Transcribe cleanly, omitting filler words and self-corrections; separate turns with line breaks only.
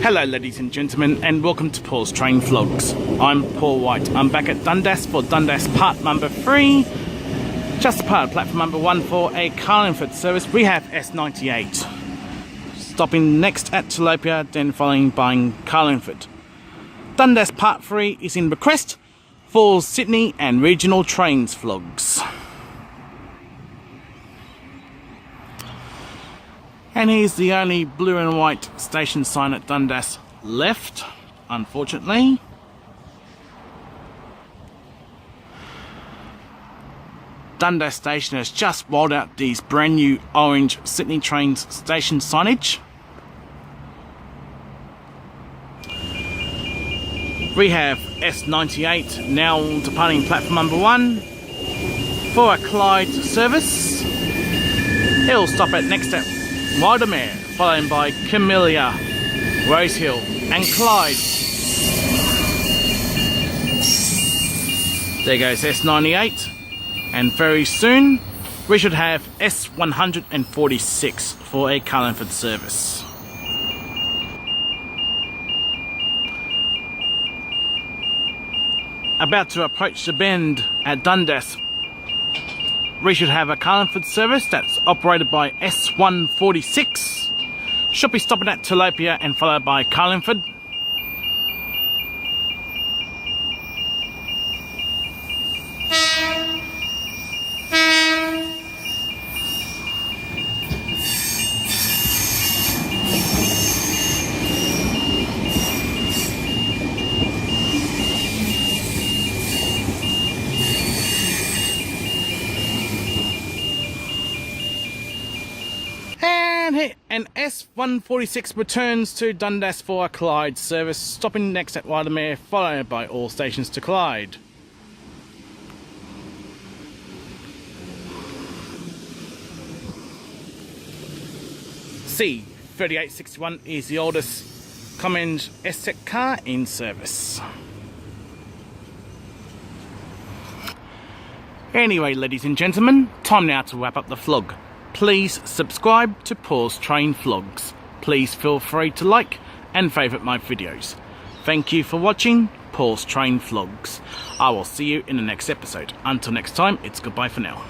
Hello ladies and gentlemen, and welcome to Paul's Train Vlogs. I'm Paul White. I'm back at Dundas for Dundas part number 3. Just part of platform number 1 for a Carlingford service. We have S98. Stopping next at Tilapia, then following by Carlingford. Dundas part 3 is in request for Sydney and regional trains vlogs. And here's the only blue and white station sign at Dundas left, unfortunately. Dundas Station has just rolled out these brand new orange Sydney Trains station signage. We have S98 now departing platform number 1 for a Clyde service. It'll stop at next at Widemere, followed by Camellia, Rosehill and Clyde. There goes S98, and very soon we should have S146 for a Carlingford service. About to approach the bend at Dundas, we should have a Carlingford service that's operated by S146. Should be stopping at Tilapia and followed by Carlingford. And S146 returns to Dundas for a Clyde service, stopping next at Widemere, followed by all stations to Clyde. C3861 is the oldest Cummins SZ car in service. Anyway, ladies and gentlemen, time now to wrap up the vlog. Please subscribe to Paul's Train Vlogs. Please feel free to like and favourite my videos. Thank you for watching Paul's Train Vlogs. I will see you in the next episode. Until next time, it's goodbye for now.